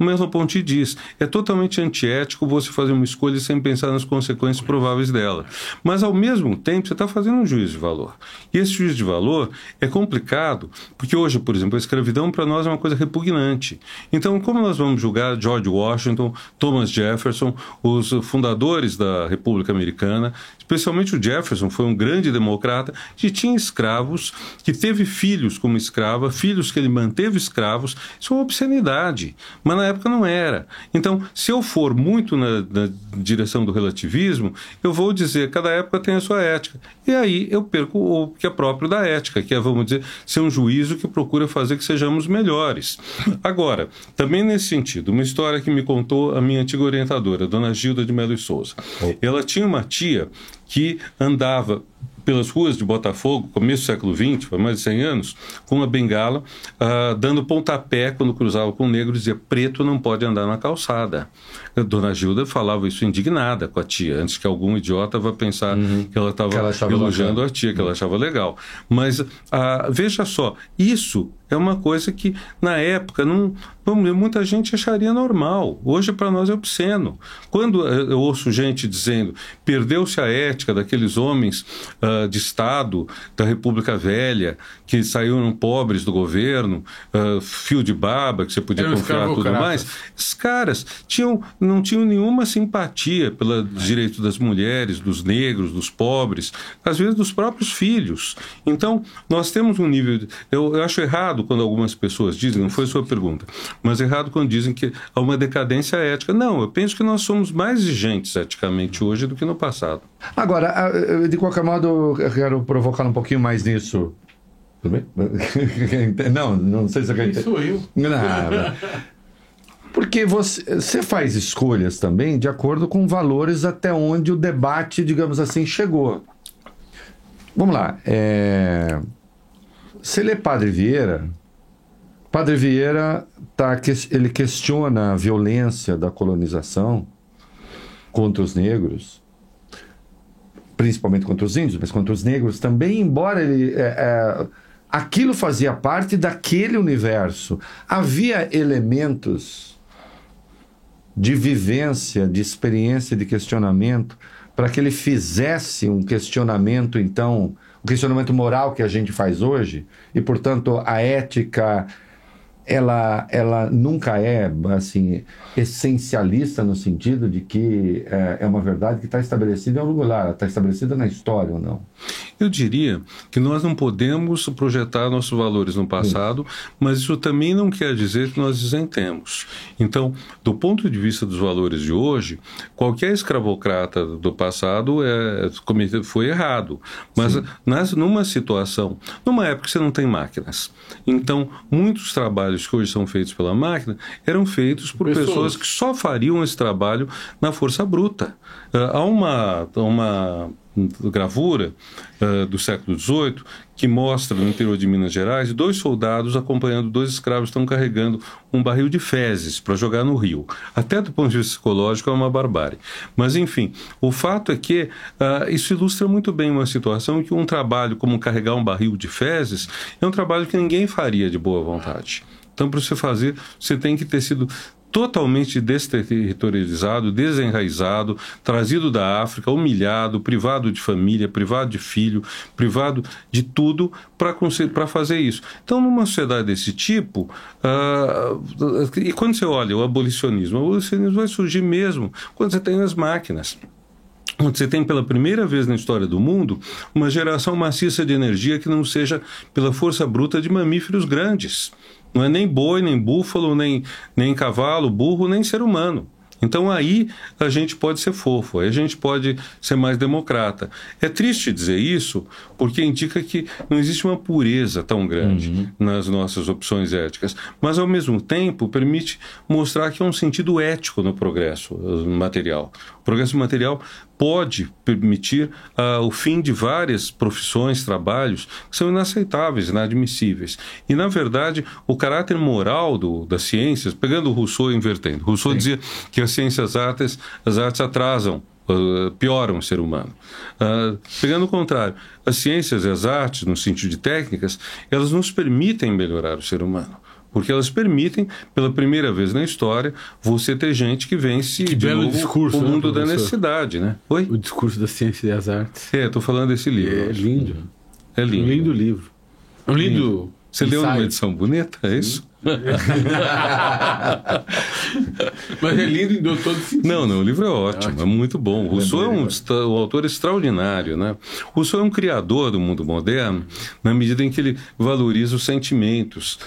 o Merleau-Ponty diz, é totalmente antiético você fazer uma escolha sem pensar nas consequências prováveis dela. Mas, ao mesmo tempo, você está fazendo um juízo de valor. E esse juízo de valor é complicado, porque hoje, por exemplo, a escravidão para nós é uma coisa repugnante. Então, como nós vamos julgar George Washington, Thomas Jefferson, os fundadores da República Americana, especialmente o Jefferson, foi um grande democrata, que tinha escravos, que teve filhos como escrava, filhos que ele manteve escravos, isso é uma obscenidade, mas na época não era. Então, se eu for muito na direção do relativismo, eu vou dizer que cada época tem a sua ética, e aí eu perco o que é próprio da ética, que é, vamos dizer, ser um juízo que procura fazer que sejamos melhores. Agora, também nesse sentido, uma história que me contou a minha antiga orientadora, Dona Gilda de Melo e Souza. Ela tinha uma tia que andava pelas ruas de Botafogo, começo do século XX, foi mais de 100 anos, com uma bengala, dando pontapé quando cruzava com o negro, dizia, preto não pode andar na calçada. A Dona Gilda falava isso indignada com a tia, antes que algum idiota vá pensar que ela estava elogiando a tia, que ela achava legal. Mas, veja só, isso é uma coisa que, na época, muita gente acharia normal. Hoje, para nós, é obsceno. Quando eu ouço gente dizendo perdeu-se a ética daqueles homens de Estado, da República Velha, que saíram pobres do governo, fio de baba, que você podia confiar e tudo mais, esses caras não tinham nenhuma simpatia pelo direito das mulheres, dos negros, dos pobres, às vezes dos próprios filhos. Então, nós temos um nível... Eu acho errado quando algumas pessoas dizem, não foi a sua pergunta, mas errado quando dizem que há uma decadência ética. Não, eu penso que nós somos mais exigentes eticamente hoje do que no passado. Agora, de qualquer modo, eu quero provocar um pouquinho mais nisso. Tudo bem? Não sei se você quer entender. Sou eu. Não. Porque você faz escolhas também de acordo com valores até onde o debate, digamos assim, chegou. Vamos lá. Você lê Padre Vieira ele questiona a violência da colonização contra os negros, principalmente contra os índios, mas contra os negros também, embora ele... aquilo fazia parte daquele universo. Havia elementos de vivência, de experiência, de questionamento, para que ele fizesse um questionamento, então, o questionamento moral que a gente faz hoje, e, portanto, a ética, ela nunca é, assim, essencialista no sentido de que é uma verdade que está estabelecida em algum lugar, está estabelecida na história ou não? Eu diria que nós não podemos projetar nossos valores no passado, mas isso também não quer dizer que nós isentemos. Então, do ponto de vista dos valores de hoje, qualquer escravocrata do passado foi errado. Mas numa situação, numa época que você não tem máquinas, então muitos trabalhos que hoje são feitos pela máquina eram feitos por pessoas que só fariam esse trabalho na força bruta. Há uma gravura do século XVIII que mostra no interior de Minas Gerais 2 soldados acompanhando 2 escravos que estão carregando um barril de fezes para jogar no rio. Até do ponto de vista psicológico é uma barbárie. Mas enfim, o fato é que isso ilustra muito bem uma situação em que um trabalho como carregar um barril de fezes é um trabalho que ninguém faria de boa vontade. Então, para você fazer, você tem que ter sido totalmente desterritorializado, desenraizado, trazido da África, humilhado, privado de família, privado de filho, privado de tudo para fazer isso. Então, numa sociedade desse tipo, e quando você olha o abolicionismo vai surgir mesmo quando você tem as máquinas. Onde você tem pela primeira vez na história do mundo uma geração maciça de energia que não seja pela força bruta de mamíferos grandes. Não é nem boi, nem búfalo, nem cavalo, burro, nem ser humano. Então aí a gente pode ser fofo, aí a gente pode ser mais democrata. É triste dizer isso, porque indica que não existe uma pureza tão grande nas nossas opções éticas, mas ao mesmo tempo permite mostrar que há um sentido ético no progresso material. O progresso material pode permitir o fim de várias profissões, trabalhos que são inaceitáveis, inadmissíveis. E, na verdade, o caráter moral das ciências, pegando o Rousseau e invertendo. Rousseau dizia que as ciências as artes atrasam, pioram o ser humano. Pegando o contrário, as ciências e as artes, no sentido de técnicas, elas nos permitem melhorar o ser humano. porque elas permitem, pela primeira vez na história, você ter gente que vence Que de belo novo discurso, o né, mundo da professor? necessidade, né? Oi? O discurso da ciência e das artes. Estou falando desse livro. É lindo. É lindo. Um lindo livro. Um lindo. Você leu numa ensaio. edição bonita, é isso? Mas é lindo e deu todo sentido. Não, o livro é ótimo, é muito bom. Rousseau é um autor extraordinário, né? Rousseau é um criador do mundo moderno, na medida em que ele valoriza os sentimentos,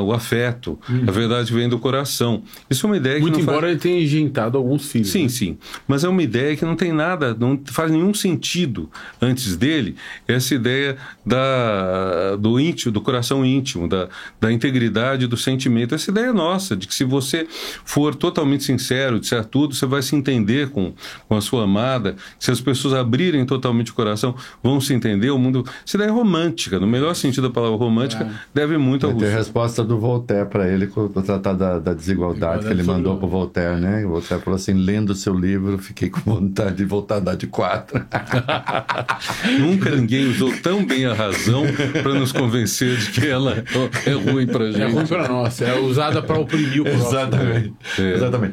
o afeto, a verdade vem do coração. Isso é uma ideia que Muito não embora faz... ele tenha engendrado alguns filhos. Sim, né? sim. Mas é uma ideia que não tem nada, não faz nenhum sentido antes dele, essa ideia do íntimo, do coração íntimo, da integridade do sentimento. Essa ideia é nossa, de que se você for totalmente sincero, disser tudo, você vai se entender com a sua amada. Se as pessoas abrirem totalmente o coração, vão se entender. O mundo... Essa ideia é romântica, no melhor sentido da palavra romântica, deve muito ao Vai ter a Rousseau. resposta do Voltaire para ele, com o tratado da desigualdade que ele mandou para o Voltaire, né? O Voltaire falou assim, lendo o seu livro, fiquei com vontade de voltar a dar de 4. Nunca ninguém usou tão bem a razão para nos convencer de que ela é ruim para gente. É ruim pra nós. É usada pra oprimir o próximo. Exatamente. É. Exatamente.